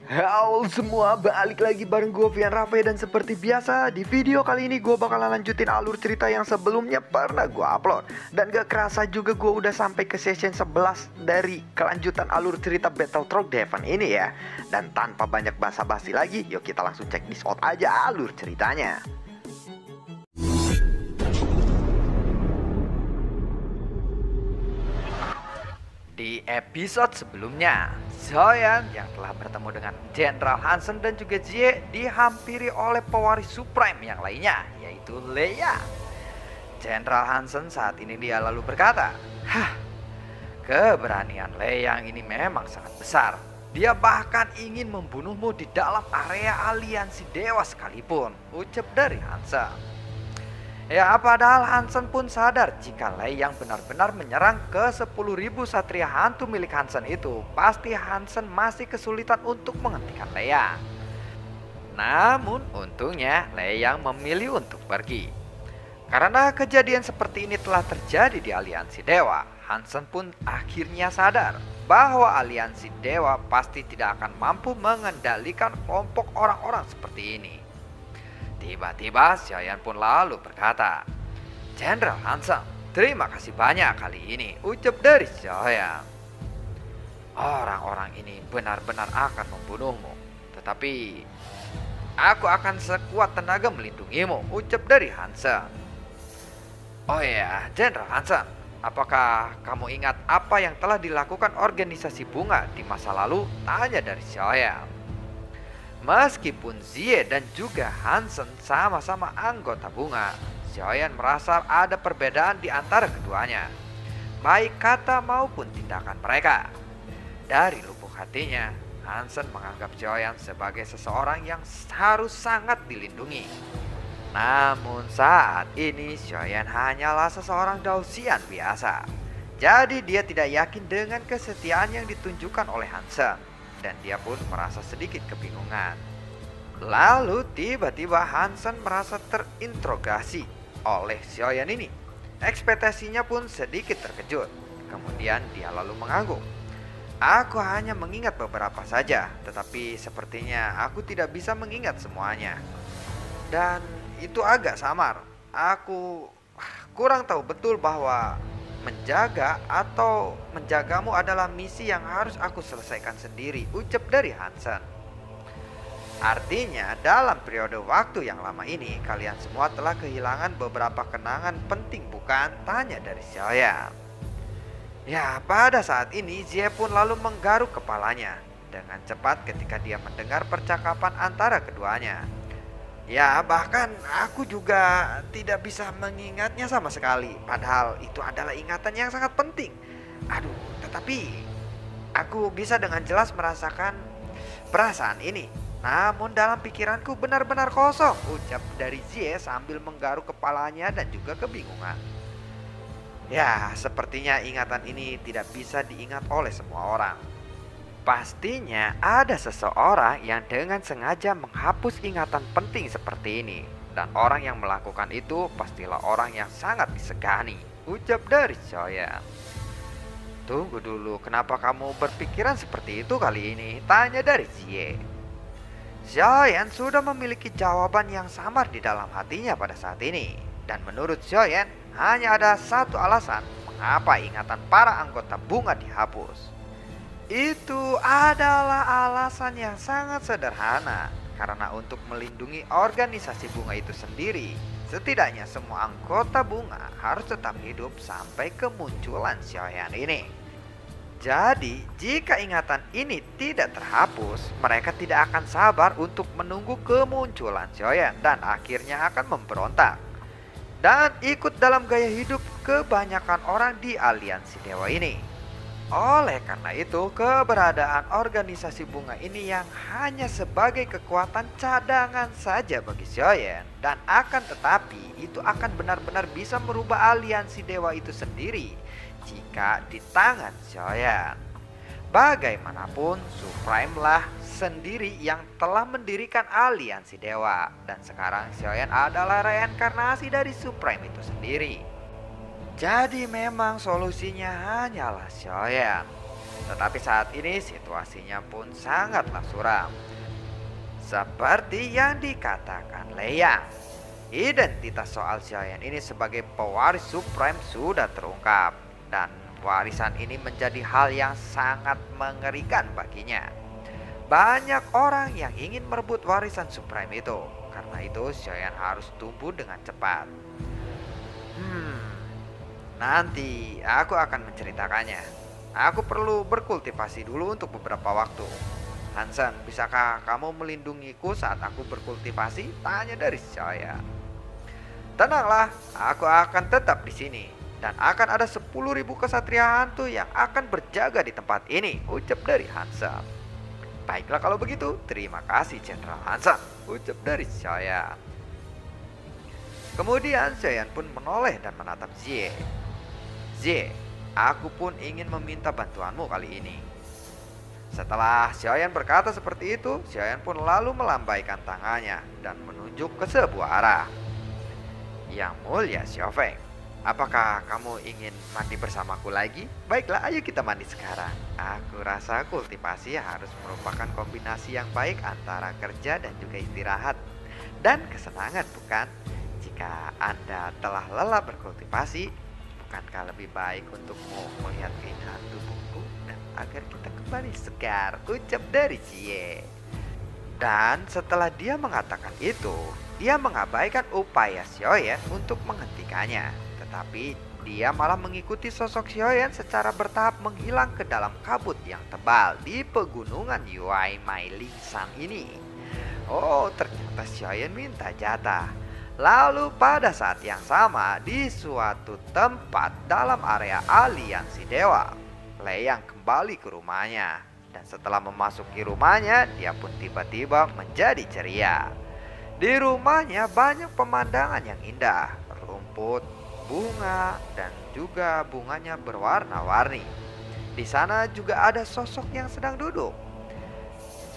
Halo semua, balik lagi bareng gue Vian Rafe. Dan seperti biasa di video kali ini gue bakalan lanjutin alur cerita yang sebelumnya pernah gue upload. Dan gak kerasa juga gue udah sampai ke session 11 dari kelanjutan alur cerita Battle Truck Devon ini ya. Dan tanpa banyak basa-basi lagi, yuk kita langsung cek this out aja alur ceritanya. Di episode sebelumnya, Zoyan yang telah bertemu dengan Jenderal Hansen dan juga Jie dihampiri oleh pewaris Supreme yang lainnya, yaitu Leia. Jenderal Hansen saat ini dia lalu berkata, keberanian Leia ini memang sangat besar. Dia bahkan ingin membunuhmu di dalam area aliansi dewa sekalipun, ucap dari Hansen. Ya, padahal Hansen pun sadar jika Lei yang benar-benar menyerang ke 10.000 satria hantu milik Hansen itu, pasti Hansen masih kesulitan untuk menghentikan Leia. Namun untungnya Lei yang memilih untuk pergi. Karena kejadian seperti ini telah terjadi di aliansi dewa, Hansen pun akhirnya sadar bahwa aliansi dewa pasti tidak akan mampu mengendalikan kelompok orang-orang seperti ini. Tiba-tiba Xiaoyan pun lalu berkata, Jenderal Hansen, terima kasih banyak kali ini, ucap dari Xiaoyan. Orang-orang ini benar-benar akan membunuhmu, tetapi aku akan sekuat tenaga melindungimu, ucap dari Hansen. Oh ya, Jenderal Hansen, apakah kamu ingat apa yang telah dilakukan organisasi bunga di masa lalu? Tanya dari Xiaoyan. Meskipun Zie dan juga Hansen sama-sama anggota bunga, Xiaoyan merasa ada perbedaan di antara keduanya, baik kata maupun tindakan mereka. Dari lubuk hatinya, Hansen menganggap Xiaoyan sebagai seseorang yang harus sangat dilindungi. Namun saat ini Xiaoyan hanyalah seseorang Daosian biasa. Jadi dia tidak yakin dengan kesetiaan yang ditunjukkan oleh Hansen. Dan dia pun merasa sedikit kebingungan. Lalu tiba-tiba Hansen merasa terinterogasi oleh Xiaoyan ini. Ekspektasinya pun sedikit terkejut. Kemudian dia lalu mengangguk. Aku hanya mengingat beberapa saja, tetapi sepertinya aku tidak bisa mengingat semuanya. Dan itu agak samar. Aku kurang tahu betul bahwa menjaga atau menjagamu adalah misi yang harus aku selesaikan sendiri, ucap dari Hansen. Artinya dalam periode waktu yang lama ini kalian semua telah kehilangan beberapa kenangan penting bukan? Tanya dari Xiaoyan. Ya, pada saat ini Jie pun lalu menggaruk kepalanya dengan cepat ketika dia mendengar percakapan antara keduanya. Ya, bahkan aku juga tidak bisa mengingatnya sama sekali. Padahal itu adalah ingatan yang sangat penting. Aduh, tetapi aku bisa dengan jelas merasakan perasaan ini. Namun dalam pikiranku benar-benar kosong, ucap dari Zie sambil menggaruk kepalanya dan juga kebingungan. Ya, sepertinya ingatan ini tidak bisa diingat oleh semua orang. Pastinya ada seseorang yang dengan sengaja menghapus ingatan penting seperti ini. Dan orang yang melakukan itu pastilah orang yang sangat disegani, ucap dari Xiaoyan. Tunggu dulu, kenapa kamu berpikiran seperti itu kali ini? Tanya dari Zie. Xiaoyan sudah memiliki jawaban yang samar di dalam hatinya pada saat ini. Dan menurut Xiaoyan, hanya ada satu alasan mengapa ingatan para anggota bunga dihapus. Itu adalah alasan yang sangat sederhana. Karena untuk melindungi organisasi bunga itu sendiri, setidaknya semua anggota bunga harus tetap hidup sampai kemunculan Xiaoyan ini. Jadi, jika ingatan ini tidak terhapus, mereka tidak akan sabar untuk menunggu kemunculan Xiaoyan dan akhirnya akan memberontak. Dan ikut dalam gaya hidup kebanyakan orang di aliansi dewa ini. Oleh karena itu, keberadaan organisasi bunga ini yang hanya sebagai kekuatan cadangan saja bagi Xiaoyan. Dan akan tetapi, itu akan benar-benar bisa merubah aliansi dewa itu sendiri jika di tangan Xiaoyan. Bagaimanapun, Supreme lah sendiri yang telah mendirikan aliansi dewa. Dan sekarang Xiaoyan adalah reinkarnasi dari Supreme itu sendiri. Jadi memang solusinya hanyalah Xiaoyan. Tetapi saat ini situasinya pun sangatlah suram. Seperti yang dikatakan Leia, identitas soal Xiaoyan ini sebagai pewaris Supreme sudah terungkap, dan warisan ini menjadi hal yang sangat mengerikan baginya. Banyak orang yang ingin merebut warisan Supreme itu. Karena itu Xiaoyan harus tumbuh dengan cepat. Hmm, Nanti aku akan menceritakannya. Aku perlu berkultivasi dulu untuk beberapa waktu. Hansen, bisakah kamu melindungiku saat aku berkultivasi? Tanya dari Xiaoyan. Tenanglah, aku akan tetap di sini. Dan akan ada 10.000 kesatria hantu yang akan berjaga di tempat ini, ucap dari Hansen. Baiklah kalau begitu, terima kasih Jenderal Hansen, ucap dari Xiaoyan. Kemudian Xiaoyan pun menoleh dan menatap Zie. Zie, aku pun ingin meminta bantuanmu kali ini. Setelah Xiaoyan berkata seperti itu, Xiaoyan pun lalu melambaikan tangannya dan menunjuk ke sebuah arah. Yang mulia Xiaofeng, apakah kamu ingin mandi bersamaku lagi? Baiklah, ayo kita mandi sekarang. Aku rasa kultivasi harus merupakan kombinasi yang baik antara kerja dan juga istirahat. Dan kesenangan, bukan? Jika Anda telah lelah berkultivasi, bukankah lebih baik untukmu melihat keindahan tubuhku dan agar kita kembali segar, ucap dari Cie. Dan setelah dia mengatakan itu, dia mengabaikan upaya Xiaoyan untuk menghentikannya. Tetapi dia malah mengikuti sosok Xiaoyan secara bertahap menghilang ke dalam kabut yang tebal di pegunungan Yuai Mai Lingshan ini. Oh, ternyata Xiaoyan minta jatah. Lalu pada saat yang sama di suatu tempat dalam area aliansi dewa, Lei Yang kembali ke rumahnya. Dan setelah memasuki rumahnya, dia pun tiba-tiba menjadi ceria. Di rumahnya banyak pemandangan yang indah, rumput, bunga, dan juga bunganya berwarna-warni. Di sana juga ada sosok yang sedang duduk.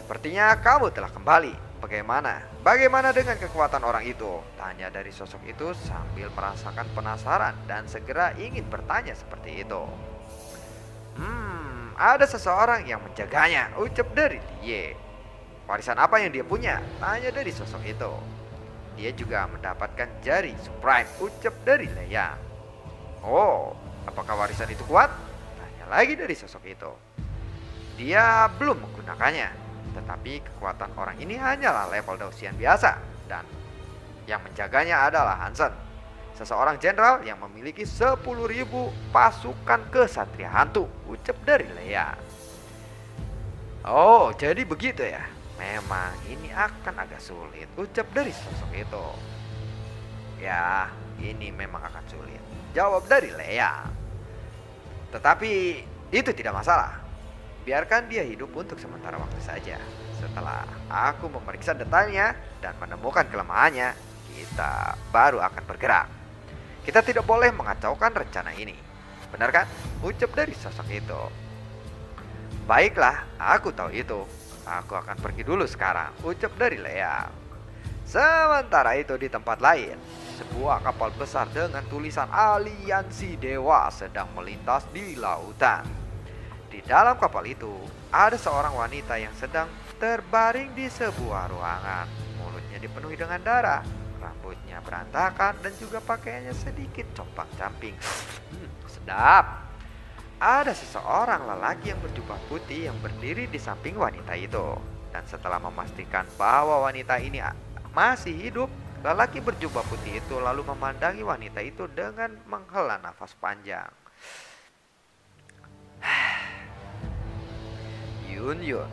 Sepertinya kamu telah kembali. Bagaimana dengan kekuatan orang itu? Tanya dari sosok itu sambil merasakan penasaran dan segera ingin bertanya seperti itu. Ada seseorang yang menjaganya, ucap dari Lie. Warisan apa yang dia punya? Tanya dari sosok itu. Dia juga mendapatkan jari Supreme, ucap dari Leia. Oh, apakah warisan itu kuat? Tanya lagi dari sosok itu. Dia belum menggunakannya, tetapi kekuatan orang ini hanyalah level Daoxian biasa. Dan yang menjaganya adalah Hansen, seseorang jenderal yang memiliki 10.000 pasukan kesatria hantu, ucap dari Leia. Oh, jadi begitu ya. Memang ini akan agak sulit, ucap dari sosok itu. Ya, ini memang akan sulit, jawab dari Leia. Tetapi itu tidak masalah. Biarkan dia hidup untuk sementara waktu saja. Setelah aku memeriksa detailnya dan menemukan kelemahannya, kita baru akan bergerak. Kita tidak boleh mengacaukan rencana ini. Benar kan? Ucap dari sosok itu. Baiklah, aku tahu itu. Aku akan pergi dulu sekarang, ucap dari Leia. Sementara itu di tempat lain, sebuah kapal besar dengan tulisan Aliansi Dewa sedang melintas di lautan. Di dalam kapal itu, ada seorang wanita yang sedang terbaring di sebuah ruangan. Mulutnya dipenuhi dengan darah, rambutnya berantakan dan juga pakaiannya sedikit compang-camping. Sedap. Ada seseorang lelaki yang berjubah putih yang berdiri di samping wanita itu. Dan setelah memastikan bahwa wanita ini masih hidup, lelaki berjubah putih itu lalu memandangi wanita itu dengan menghela nafas panjang. Yun Yun,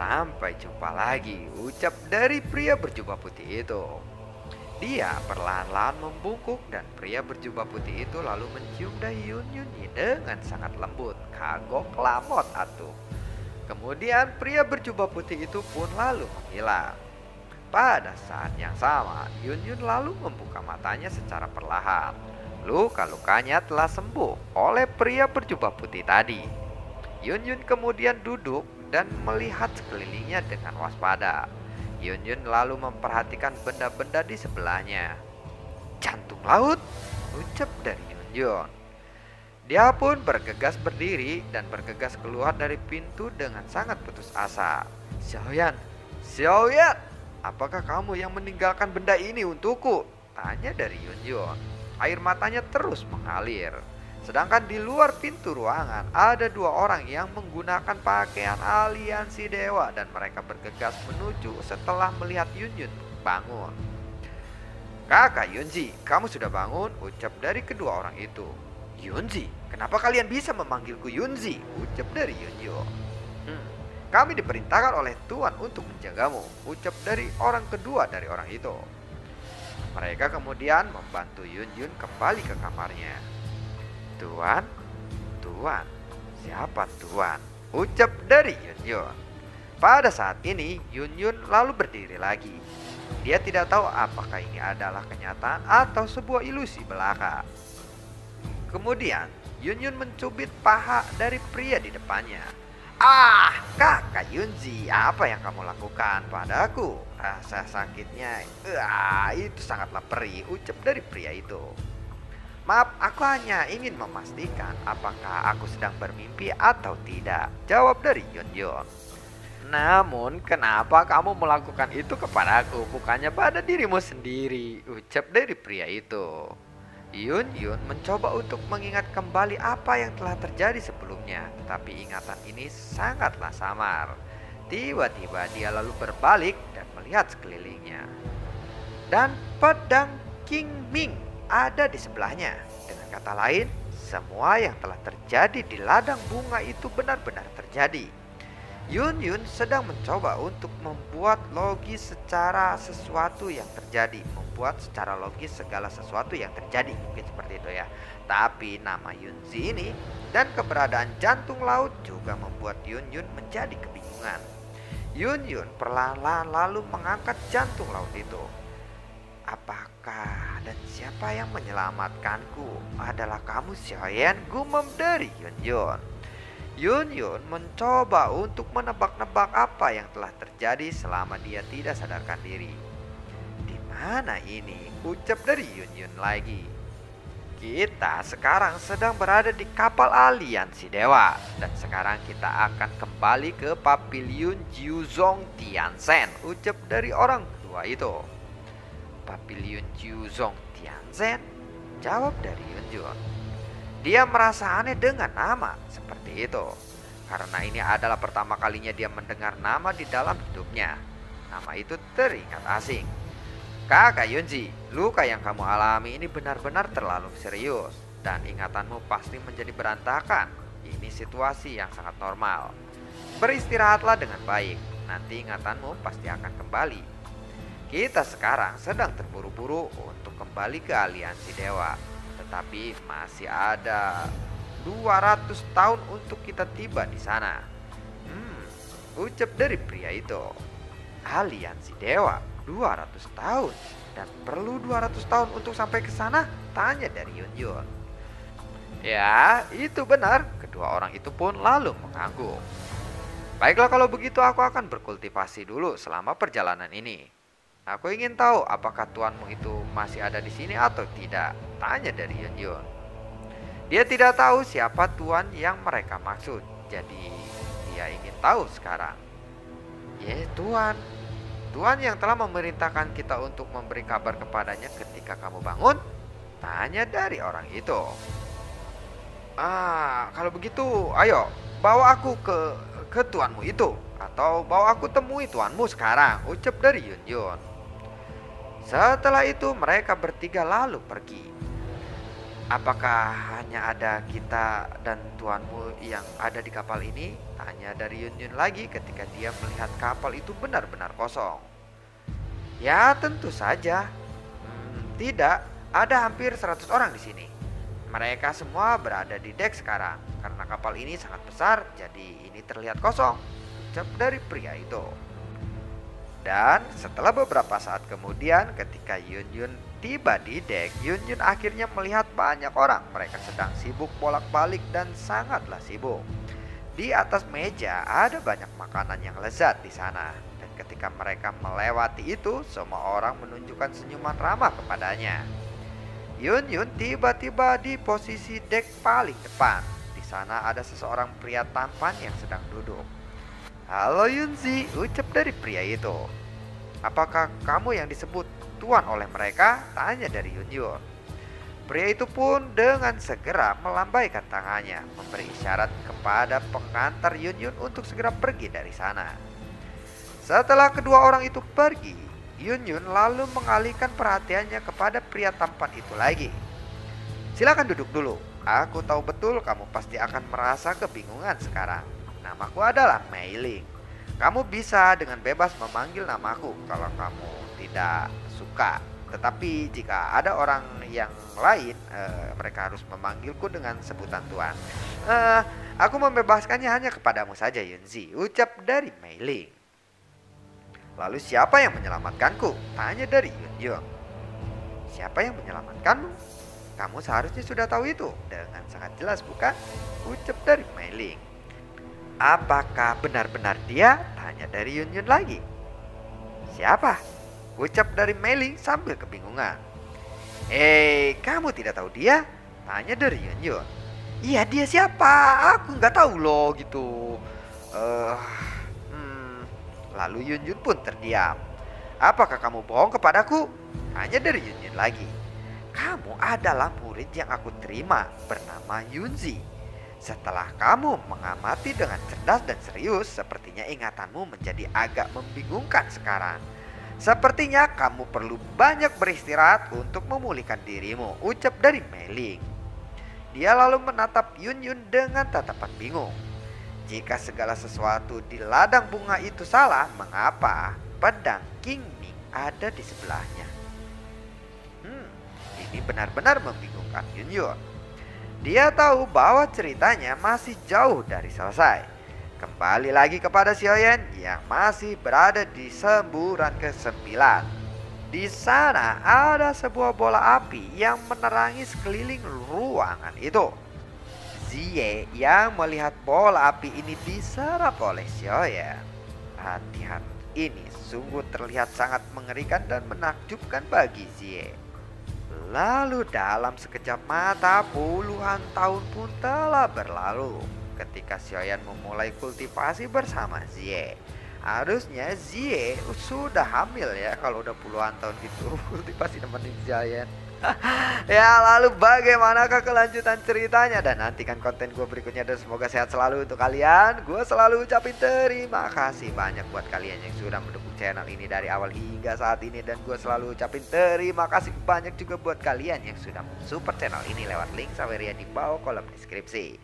sampai jumpa lagi, ucap dari pria berjubah putih itu. Dia perlahan-lahan membungkuk dan pria berjubah putih itu lalu mencium dahi Yun Yun dengan sangat lembut. Kagok lamot atuh. Kemudian pria berjubah putih itu pun lalu menghilang. Pada saat yang sama, Yun Yun lalu membuka matanya secara perlahan. Luka-lukanya telah sembuh oleh pria berjubah putih tadi. Yun Yun kemudian duduk dan melihat sekelilingnya dengan waspada. Yun Yun lalu memperhatikan benda-benda di sebelahnya. Jantung laut, ucap dari Yun Yun. Dia pun bergegas berdiri dan bergegas keluar dari pintu dengan sangat putus asa. Xiaoyan, Xiaoyan, apakah kamu yang meninggalkan benda ini untukku? Tanya dari Yun. Air matanya terus mengalir. Sedangkan di luar pintu ruangan ada dua orang yang menggunakan pakaian aliansi dewa dan mereka bergegas menuju setelah melihat Yun bangun. Kakak Yunji, kamu sudah bangun? Ucap dari kedua orang itu. Yunji, kenapa kalian bisa memanggilku Yunji? Ucap dari Yunyo. Kami diperintahkan oleh Tuan untuk menjagamu, ucap dari orang kedua dari orang itu. Mereka kemudian membantu Yun kembali ke kamarnya. Tuan, Tuan, siapa Tuan? Ucap dari Yun. Pada saat ini Yun lalu berdiri lagi. Dia tidak tahu apakah ini adalah kenyataan atau sebuah ilusi belaka. Kemudian Yun mencubit paha dari pria di depannya. Ah, kakak Yunji, apa yang kamu lakukan padaku? Rasa sakitnya, itu sangatlah perih, ucap dari pria itu. Maaf, aku hanya ingin memastikan apakah aku sedang bermimpi atau tidak, jawab dari Yun. Namun, kenapa kamu melakukan itu kepadaku, bukannya pada dirimu sendiri, ucap dari pria itu. Yun mencoba untuk mengingat kembali apa yang telah terjadi sebelumnya, tapi ingatan ini sangatlah samar. Tiba-tiba dia lalu berbalik dan melihat sekelilingnya. Dan pedang King Ming ada di sebelahnya. Dengan kata lain, semua yang telah terjadi di ladang bunga itu benar-benar terjadi. Yun sedang mencoba untuk membuat logis secara sesuatu yang terjadi, membuat secara logis segala sesuatu yang terjadi, mungkin seperti itu ya. Tapi nama Yunzi ini dan keberadaan jantung laut juga membuat Yun menjadi kebingungan. Yun perlahan lalu mengangkat jantung laut itu. Apakah dan siapa yang menyelamatkanku? Adalah kamu, Xiaoyan, gumam dari Yun. Yun mencoba untuk menebak-nebak apa yang telah terjadi selama dia tidak sadarkan diri. Di mana ini? Ucap dari Yun lagi. Kita sekarang sedang berada di kapal aliansi dewa. Dan sekarang kita akan kembali ke Pavilion Jiuzong Tianzhen, ucap dari orang kedua itu. Pavilion Jiuzong Tianzhen? Jawab dari Yun. Dia merasa aneh dengan nama seperti itu, karena ini adalah pertama kalinya dia mendengar nama di dalam hidupnya. Nama itu teringat asing. Kakak Yunji, luka yang kamu alami ini benar-benar terlalu serius, dan ingatanmu pasti menjadi berantakan. Ini situasi yang sangat normal. Beristirahatlah dengan baik, nanti ingatanmu pasti akan kembali. Kita sekarang sedang terburu-buru untuk kembali ke aliansi dewa, tetapi masih ada 200 tahun untuk kita tiba di sana. Ucap dari pria itu. Aliansi dewa 200 tahun dan perlu 200 tahun untuk sampai ke sana? Tanya dari Yun. Ya, itu benar. Kedua orang itu pun lalu mengangguk. Baiklah, kalau begitu aku akan berkultivasi dulu selama perjalanan ini. Aku ingin tahu apakah tuanmu itu masih ada di sini atau tidak, tanya dari Yun. Dia tidak tahu siapa tuan yang mereka maksud, jadi dia ingin tahu sekarang. Tuan yang telah memerintahkan kita untuk memberi kabar kepadanya ketika kamu bangun, tanya dari orang itu. Kalau begitu, ayo bawa aku ke tuanmu itu, atau bawa aku temui tuanmu sekarang, ucap dari Yun. Setelah itu mereka bertiga lalu pergi. Apakah hanya ada kita dan tuanmu yang ada di kapal ini? Tanya dari Yun lagi ketika dia melihat kapal itu benar-benar kosong. Ya, tentu saja. Tidak, ada hampir 100 orang di sini. Mereka semua berada di dek sekarang. Karena kapal ini sangat besar, jadi ini terlihat kosong, ucap dari pria itu. Dan setelah beberapa saat kemudian, ketika Yun tiba di dek, Yun akhirnya melihat banyak orang. Mereka sedang sibuk bolak-balik dan sangatlah sibuk. Di atas meja ada banyak makanan yang lezat di sana. Dan ketika mereka melewati itu, semua orang menunjukkan senyuman ramah kepadanya. Yun Yun tiba-tiba di posisi dek paling depan. Di sana ada seseorang pria tampan yang sedang duduk. Halo Yunzi, ucap dari pria itu. Apakah kamu yang disebut tuan oleh mereka? Tanya dari Yun Yun. Pria itu pun dengan segera melambaikan tangannya, memberi isyarat kepada pengantar Yun Yun untuk segera pergi dari sana. Setelah kedua orang itu pergi, Yun Yun lalu mengalihkan perhatiannya kepada pria tampan itu lagi. Silakan duduk dulu. Aku tahu betul kamu pasti akan merasa kebingungan sekarang. Namaku adalah Mei Ling. Kamu bisa dengan bebas memanggil namaku kalau kamu tidak suka. Tetapi jika ada orang yang lain, mereka harus memanggilku dengan sebutan tuan. Aku membebaskannya hanya kepadamu saja Yunzi, ucap dari Mei Ling. Lalu siapa yang menyelamatkanku? Tanya dari Yun Yun. Siapa yang menyelamatkanmu? Kamu seharusnya sudah tahu itu. Dengan sangat jelas bukan? Ucap dari Mei Ling. Apakah benar-benar dia? Tanya dari Yun Yun lagi. Siapa? Ucap dari Mei Ling sambil kebingungan. Kamu tidak tahu dia? Tanya dari Yun Yun. Iya, dia siapa? Aku nggak tahu loh gitu. Lalu Yun Yun pun terdiam. Apakah kamu bohong kepadaku? Tanya dari Yun Yun lagi. Kamu adalah murid yang aku terima bernama Yunzi. Setelah kamu mengamati dengan cerdas dan serius, sepertinya ingatanmu menjadi agak membingungkan sekarang. Sepertinya kamu perlu banyak beristirahat untuk memulihkan dirimu, ucap dari Mei Ling. Dia lalu menatap Yun Yun dengan tatapan bingung. Jika segala sesuatu di ladang bunga itu salah, mengapa pedang King Ming ada di sebelahnya? Ini benar-benar membingungkan Yun Yun. Dia tahu bahwa ceritanya masih jauh dari selesai. Kembali lagi kepada Xiaoyan yang masih berada di semburan ke-9. Di sana ada sebuah bola api yang menerangi sekeliling ruangan itu. Zie yang melihat bola api ini diserap oleh Xiaoyan. Latihan ini sungguh terlihat sangat mengerikan dan menakjubkan bagi Zie. Lalu dalam sekejap mata puluhan tahun pun telah berlalu. Ketika Xiaoyan memulai kultivasi bersama Zie. Harusnya Zie sudah hamil ya kalau udah puluhan tahun gitu kultivasi nemenin Xiaoyan. Ya lalu bagaimanakah kelanjutan ceritanya? Dan nantikan konten gue berikutnya dan semoga sehat selalu untuk kalian. Gue selalu ucapin terima kasih banyak buat kalian yang sudah mendukung channel ini dari awal hingga saat ini. Dan gue selalu ucapin terima kasih banyak juga buat kalian yang sudah support channel ini lewat link Saweria di bawah kolom deskripsi.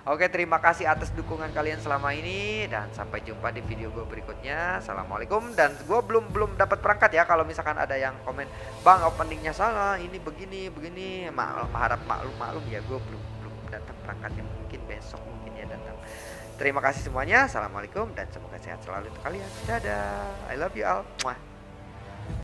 Oke, terima kasih atas dukungan kalian selama ini dan sampai jumpa di video gue berikutnya. Assalamualaikum. Dan gue belum dapat perangkat ya. Kalau misalkan ada yang komen, bang openingnya salah, ini begini harap maklum ya, gue belum datang perangkatnya, mungkin besok mungkin ya datang. Terima kasih semuanya. Assalamualaikum dan semoga sehat selalu untuk kalian. Dadah, I love you all. Mwah.